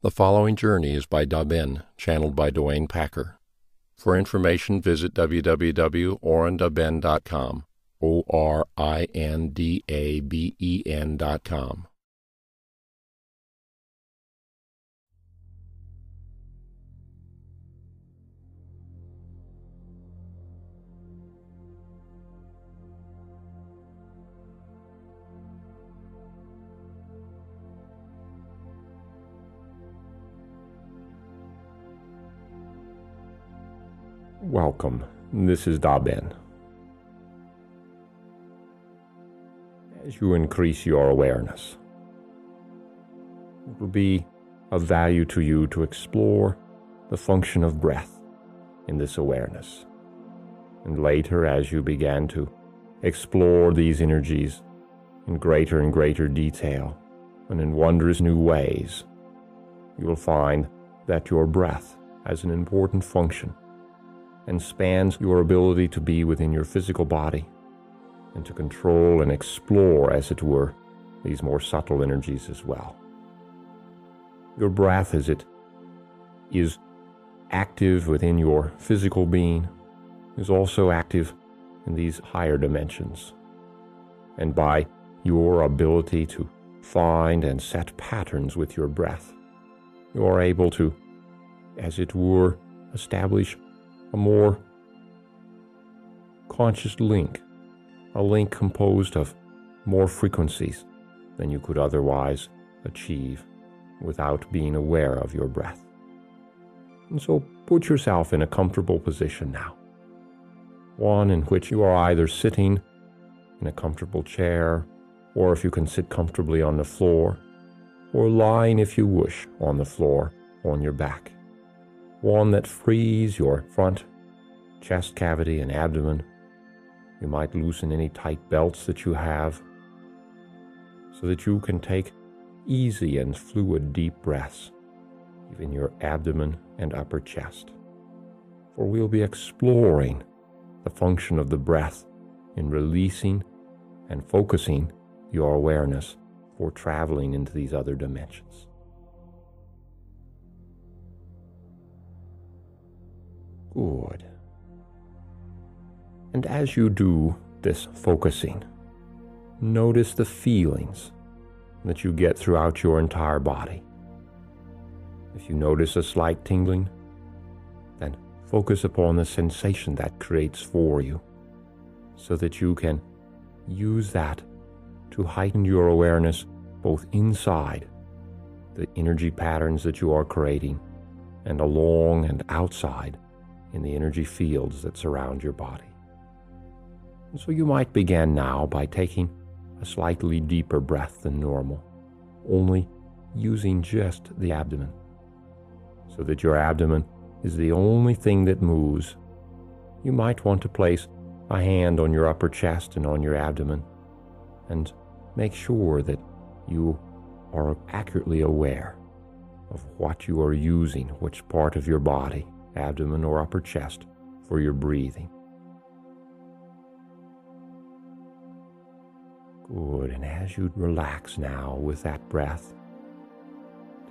The following journey is by Daben, channeled by Dwayne Packer. For information, visit www.orindaben.com, ORINDABEN.com. Welcome, this is Daben. As you increase your awareness, it will be of value to you to explore the function of breath in this awareness. And later, as you begin to explore these energies in greater and greater detail and in wondrous new ways, you will find that your breath has an important function and spans your ability to be within your physical body and to control and explore, as it were, these more subtle energies as well. Your breath, as it is active within your physical being, is also active in these higher dimensions. And by your ability to find and set patterns with your breath, you are able to, as it were, establish a more conscious link, a link composed of more frequencies than you could otherwise achieve without being aware of your breath. And so put yourself in a comfortable position now, one in which you are either sitting in a comfortable chair, or if you can sit comfortably on the floor, or lying if you wish on the floor on your back. One that frees your front, chest cavity, and abdomen. You might loosen any tight belts that you have so that you can take easy and fluid deep breaths, even your abdomen and upper chest. For we'll be exploring the function of the breath in releasing and focusing your awareness for traveling into these other dimensions. Good. And as you do this focusing, notice the feelings that you get throughout your entire body. If you notice a slight tingling, then focus upon the sensation that creates for you, so that you can use that to heighten your awareness both inside the energy patterns that you are creating and along and outside in the energy fields that surround your body. And so you might begin now by taking a slightly deeper breath than normal, only using just the abdomen, so that your abdomen is the only thing that moves. You might want to place a hand on your upper chest and on your abdomen, and make sure that you are accurately aware of what you are using, which part of your body, abdomen or upper chest, for your breathing. Good, and as you relax now with that breath,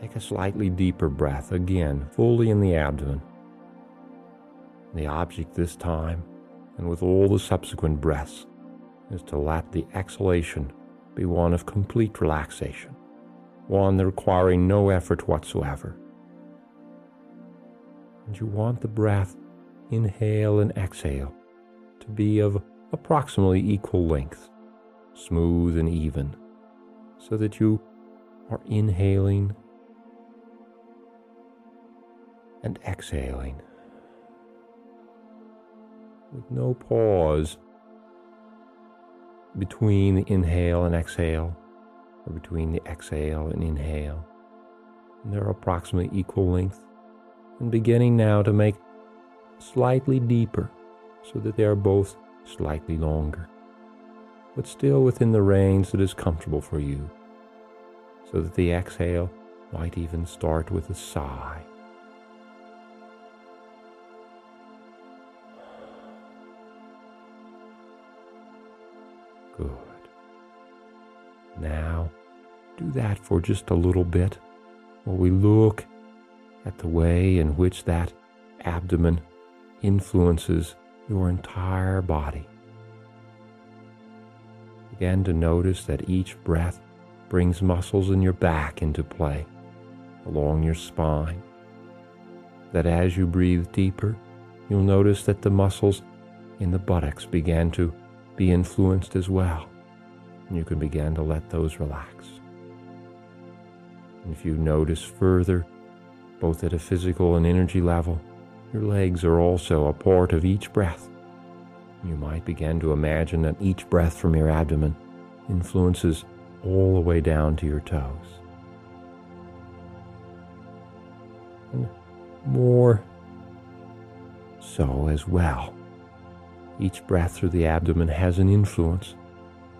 take a slightly deeper breath, again, fully in the abdomen. The object this time, and with all the subsequent breaths, is to let the exhalation be one of complete relaxation, one requiring no effort whatsoever. And you want the breath, inhale and exhale, to be of approximately equal length, smooth and even, so that you are inhaling and exhaling with no pause between the inhale and exhale, or between the exhale and inhale. And they're approximately equal length, and beginning now to make slightly deeper so that they are both slightly longer, but still within the range that is comfortable for you, so that the exhale might even start with a sigh. Good. Now, do that for just a little bit, Well, we look at the way in which that abdomen influences your entire body. Begin to notice that each breath brings muscles in your back into play, along your spine. That as you breathe deeper, you'll notice that the muscles in the buttocks begin to be influenced as well. And you can begin to let those relax. And if you notice further, both at a physical and energy level, your legs are also a part of each breath. You might begin to imagine that each breath from your abdomen influences all the way down to your toes. And more so as well. Each breath through the abdomen has an influence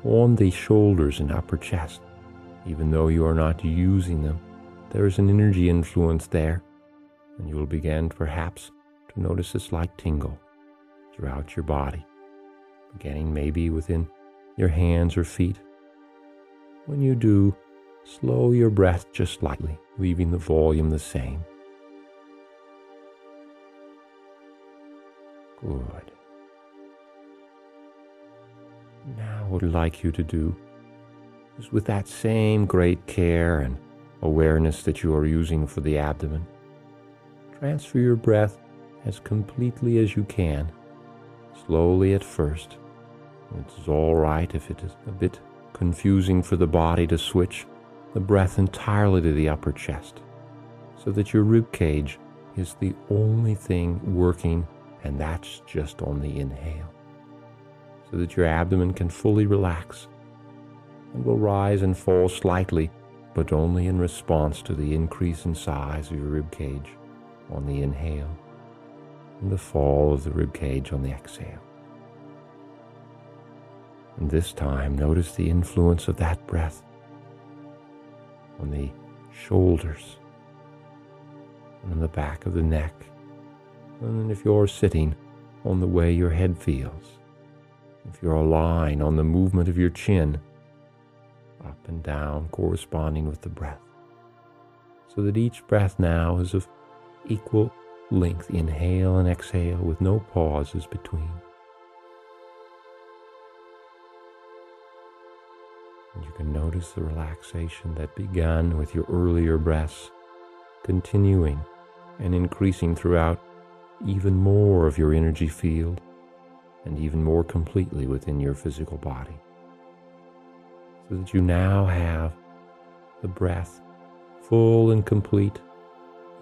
on the shoulders and upper chest. Even though you are not using them, there is an energy influence there, and you will begin perhaps to notice a slight tingle throughout your body, beginning maybe within your hands or feet. When you do, slow your breath just slightly, leaving the volume the same. Good. Now what I'd like you to do is, with that same great care and awareness that you are using for the abdomen, transfer your breath as completely as you can, slowly at first. It's all right if it is a bit confusing for the body to switch the breath entirely to the upper chest, so that your rib cage is the only thing working, and that's just on the inhale, so that your abdomen can fully relax and will rise and fall slightly, but only in response to the increase in size of your rib cage on the inhale and the fall of the rib cage on the exhale. And this time, notice the influence of that breath on the shoulders, and on the back of the neck, and then if you're sitting, on the way your head feels. If you're lying, on the movement of your chin, up and down, corresponding with the breath, so that each breath now is of equal length, inhale and exhale, with no pauses between. And you can notice the relaxation that began with your earlier breaths, continuing and increasing throughout even more of your energy field and even more completely within your physical body, so that you now have the breath full and complete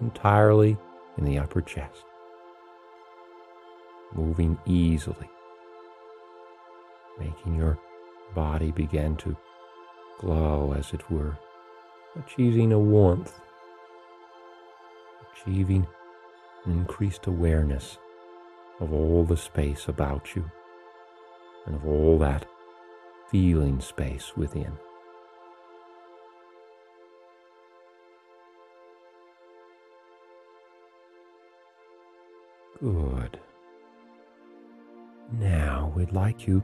entirely in the upper chest, moving easily, making your body begin to glow, as it were, achieving a warmth, achieving an increased awareness of all the space about you and of all that feeling space within. Good. Now we'd like you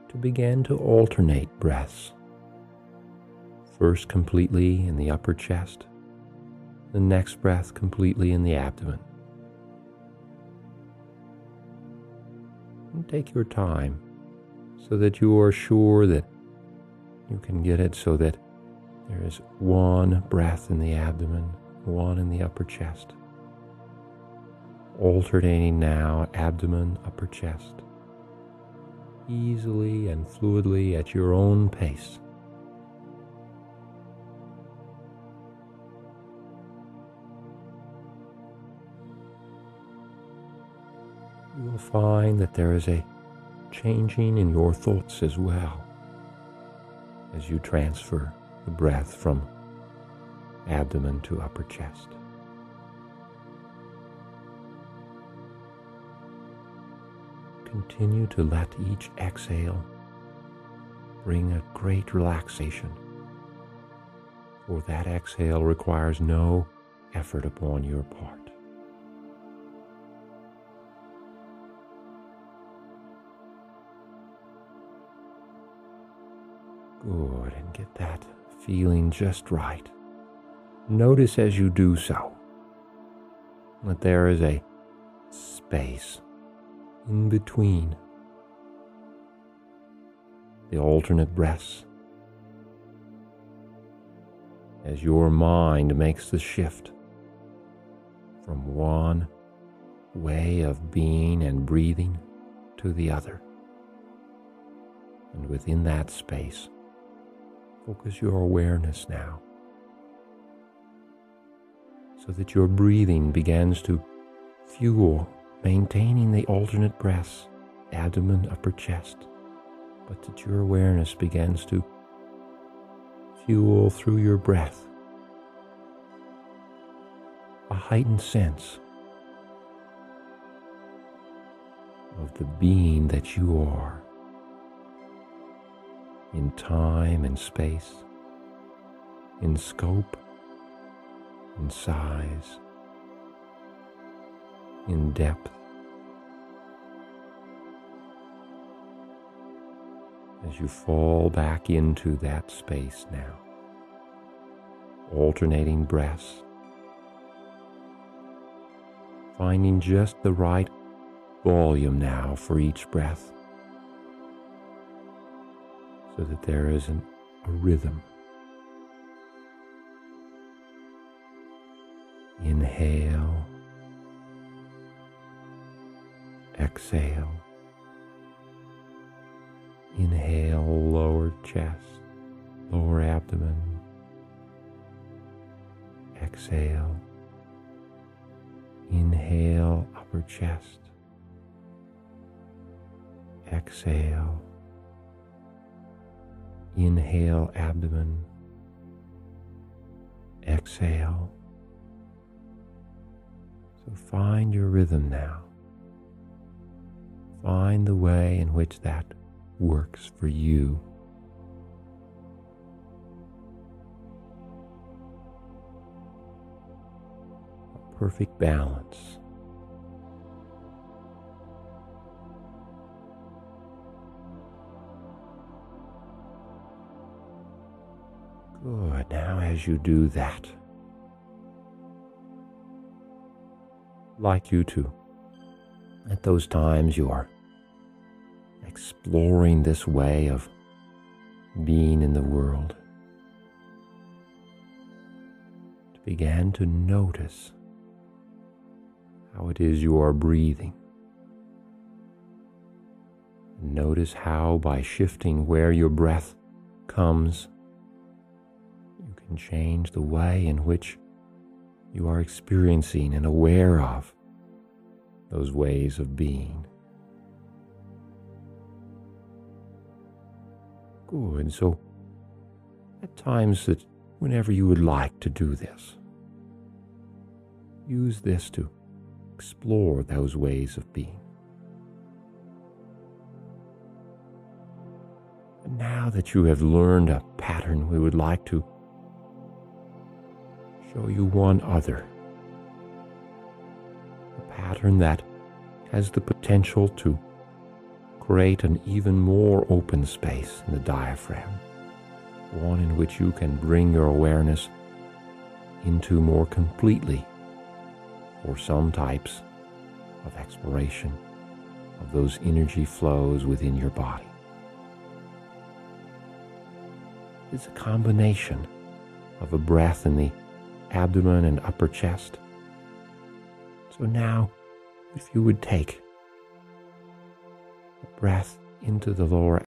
to begin to alternate breaths. First completely in the upper chest, the next breath completely in the abdomen. And take your time so that you are sure that you can get it so that there is one breath in the abdomen, one in the upper chest. Alternating now, abdomen, upper chest, easily and fluidly at your own pace. You will find that there is a changing in your thoughts as well as you transfer the breath from abdomen to upper chest. Continue to let each exhale bring a great relaxation, for that exhale requires no effort upon your part. Good, and get that feeling just right. Notice as you do so that there is a space in between the alternate breaths. As your mind makes the shift from one way of being and breathing to the other. And within that space, focus your awareness now so that your breathing begins to fuel, maintaining the alternate breaths, abdomen, upper chest, but that your awareness begins to fuel through your breath a heightened sense of the being that you are in time and space, in scope, in size, in depth. As you fall back into that space now, alternating breaths, finding just the right volume now for each breath, so that there is a rhythm. Inhale, exhale. Inhale, lower chest, lower abdomen. Exhale. Inhale, upper chest. Exhale. Inhale, abdomen. Exhale. So find your rhythm now. Find the way in which that works for you. A perfect balance. Good. Now as you do that, I'd like you to, at those times you are exploring this way of being in the world, to begin to notice how it is you are breathing. Notice how by shifting where your breath comes, you can change the way in which you are experiencing and aware of those ways of being. Good. So at times that whenever you would like to do this, use this to explore those ways of being. And now that you have learned a pattern, we would like to show you one other. A pattern that has the potential to create an even more open space in the diaphragm, one in which you can bring your awareness into more completely for some types of exploration of those energy flows within your body. It's a combination of a breath in the abdomen and upper chest. So now, if you would take a breath into the lower